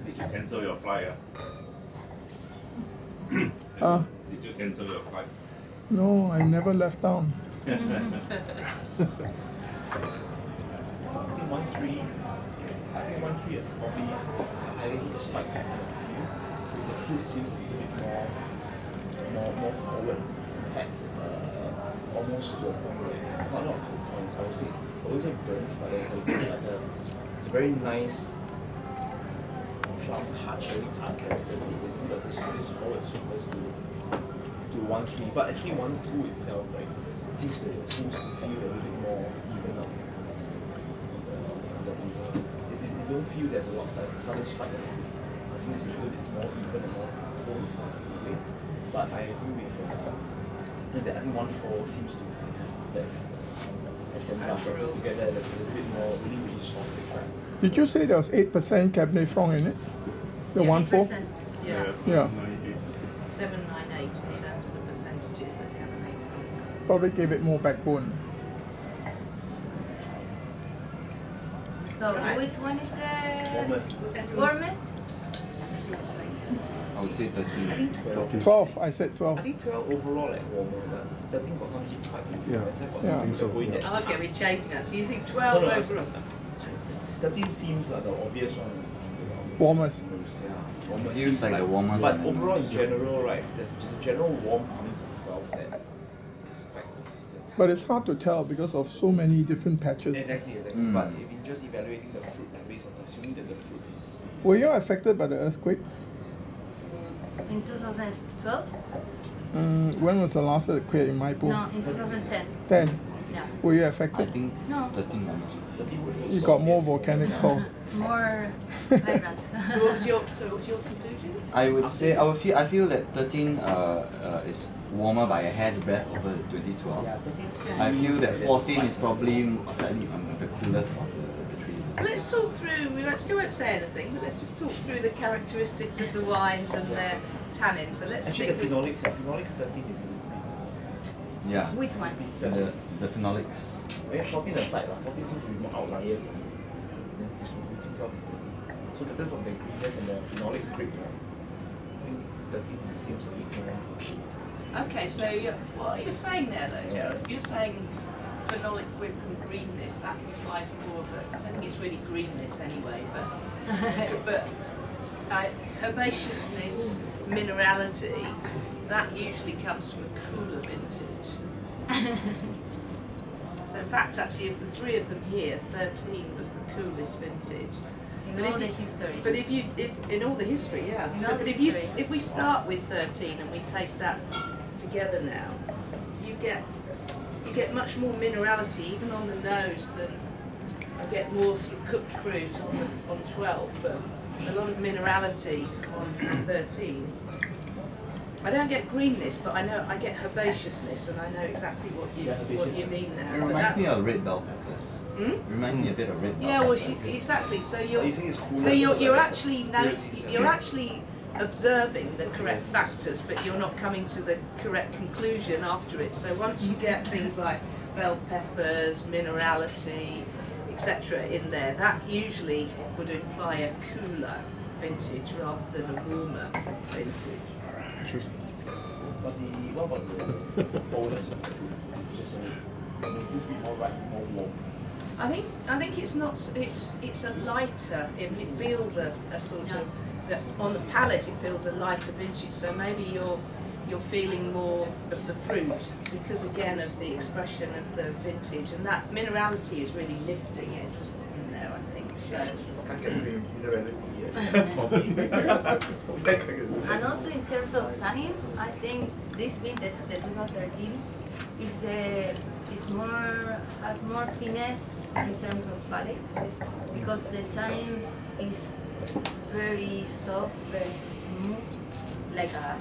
Did you cancel your flight? Did you cancel your flight? No, I never left town. I think 1-3. I think 1-3 is probably I think it's spike kind of feel. The fruit seems a little bit more forward. In fact, almost to a point where not to a point. I would say burnt, but it's a very nice plum touch, very tart character. But this forward sweetness to 1-3, but actually 1-2 itself, like, seems to feel a little bit more even up. You don't feel there's a lot, like a sudden spike of fruit. I think it's a little bit more even and more toned. But I agree with that. I think 1-4 seems to have best. Together, there's a little bit more, really soft. Did you say there was 8% Cabernet Franc in it? The 1-4? Yeah. 798 in terms of the percentages of Cabernet. Probably gave it more backbone. So which one is the warmest? I would say 13. I think 12. 12, I said 12. I think 12 overall like warmer, but 13 got some heat spike. Yeah, I think so. Oh, okay, we're changing that. So you think 12 overall? 13 seems like the obvious one. Warmest. Yeah. It feels like the warmest. But overall, in general, right, there's just a general warm coming from 12 that is quite consistent. But it's hard to tell because of so many different patches. Exactly. But if you're just evaluating the fruit, like based on assuming that the fruit is. Were you affected by the earthquake? In 2012? When was the last earthquake in Maipo? No, in 2010. 10. Yeah. Were you I affected? think No. 13 warmest. You got more volcanic soil. More vibrant. So what's your conclusion? I would say I feel that 13 is warmer by a hair's breadth over 2012. I feel that 14 is probably slightly the coolest of the three. Let's talk through, we still won't say anything, but let's just talk through the characteristics of the wines and their tannins. So let's Actually, stick the with... phenolics 13 is a little Yeah. Which one? The phenolics. 14 aside, 14 seems to be more outlier. So the terms of the ingredients and the phenolic grape, I think 13 seems a bit more. Okay, so what are you saying there though, Gerald? You're saying phenolic grip and greenness, that implies more of a, I don't think it's really greenness anyway, but herbaceousness, minerality, that usually comes from a cooler vintage. So in fact, actually, of the three of them here, 13 was the coolest vintage. In all the history. But if in all the history, yeah. So, but if we start with 13 and we taste that together now, you get much more minerality even on the nose than I get more sort of cooked fruit on 12, but a lot of minerality on 13. I don't get greenness, but I know I get herbaceousness, and I know exactly what you mean there. It reminds me of red bell peppers. It reminds me a bit of red bell peppers. Well, exactly. So you're actually observing the correct factors, but you're not coming to the correct conclusion after it. So once you get things like bell peppers, minerality, etc. in there, that usually would imply a cooler vintage rather than a warmer vintage. Interesting. But what about the bonus of fruit? Just a bit more ripe, more warm. I think it's not. It's a lighter. It feels a sort of on the palate. It feels a lighter vintage. So maybe you're feeling more of the fruit because again of the expression of the vintage, and that minerality is really lifting it in there. I think so. Can't get minerality yet. And also in terms of tannin, I think this vintage, the 2013, has more finesse in terms of palate because the tannin is very soft, very smooth, like a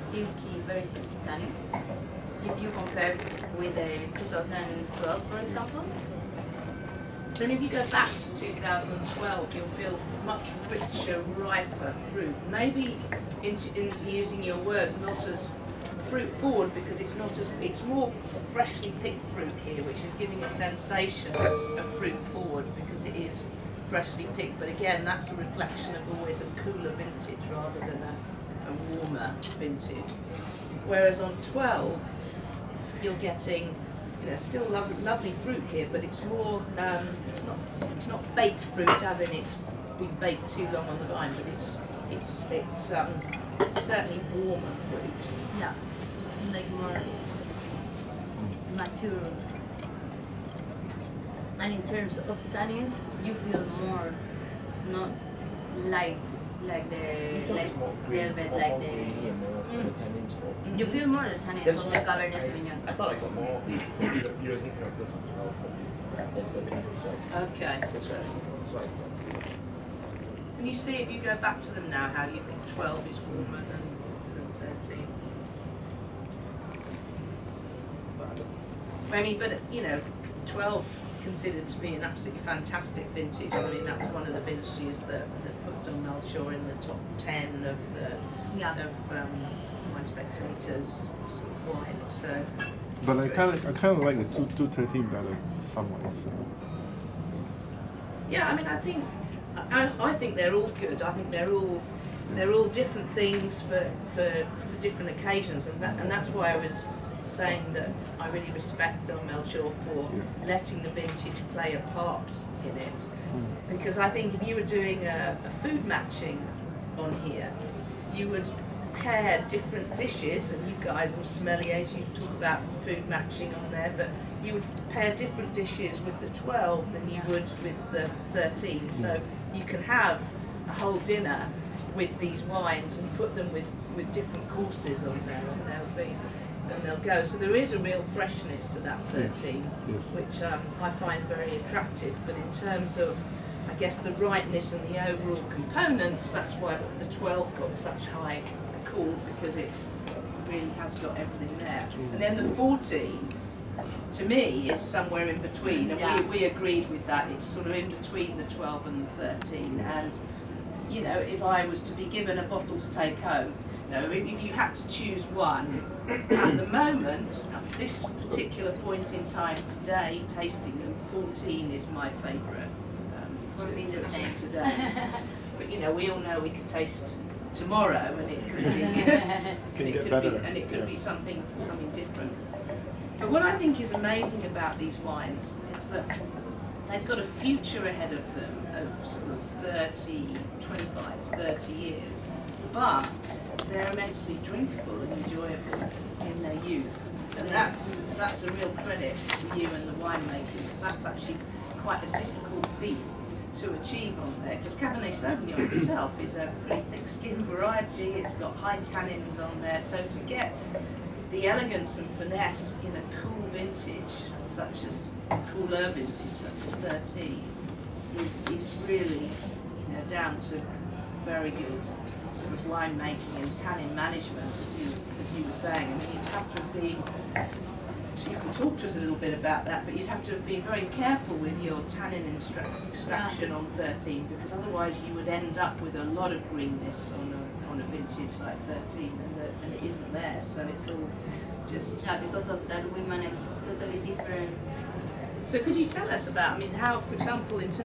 very silky tannin. If you compare with the 2012, for example. Then if you go back to 2012, you'll feel much richer, riper fruit. Maybe, into using your words, not as fruit forward because it's not as, it's more freshly picked fruit here, which is giving a sensation of fruit forward because it is freshly picked. But again, that's a reflection of always a cooler vintage rather than a warmer vintage. Whereas on 12, you're getting, you know, still lovely fruit here, but it's more, it's not baked fruit as in it's been baked too long on the vine, but it's certainly warmer fruit. Yeah, it's like more mature. And in terms of tannin, you feel more not light like the velvet, like the. You feel more the tannins of the Cabernet Sauvignon. I thought I got more erasing characters on 12 for me. Okay. That's right. Can you see if you go back to them now how you think 12 is warmer than 13? I mean, but you know, 12 considered to be an absolutely fantastic vintage. I mean, that was one of the vintages that put Dom Melchior in the top 10 of the wine spectators sort of wine. So, But I kind of like the 213 better, somewhat. So. yeah, I mean, I think they're all good. I think they're all different things for different occasions, and that's why I was saying that I really respect Dom Melchior for letting the vintage play a part in it, because I think if you were doing a food matching on here, you would pair different dishes, and you guys are sommeliers, you talk about food matching on there, but you would pair different dishes with the 12 than you would with the 13. So you can have a whole dinner with these wines and put them with different courses on there, and they'll go. So there is a real freshness to that 13, which I find very attractive. But in terms of, I guess, the rightness and the overall components, that's why the 12 got such high call, because it's really has got everything there. And then the 14, to me, is somewhere in between, and we agreed with that. It's sort of in between the 12 and the 13. And you know, if I was to be given a bottle to take home, you know, if you had to choose one, at the moment, at this particular point in time today, tasting them, 14 is my favourite. For me, the same today. But you know, we all know we could taste tomorrow, and it could be something different. But what I think is amazing about these wines is that they've got a future ahead of them of sort of 30, 25, 30 years, but they're immensely drinkable and enjoyable in their youth. And that's a real credit to you and the winemaking, because that's actually quite a difficult feat to achieve on there, because Cabernet Sauvignon itself is a pretty thick-skinned variety. It's got high tannins on there, so to get the elegance and finesse in a cool vintage, such as cooler vintage, such as 13, is really, you know, down to very good sort of winemaking and tannin management, as you were saying. I mean, you'd have to have been. You can talk to us a little bit about that, but you'd have to have been very careful with your tannin extraction on 13, because otherwise you would end up with a lot of greenness on a vintage like 13, and it isn't there. So it's all just because of that we manage totally different. So could you tell us about, I mean, how, for example, in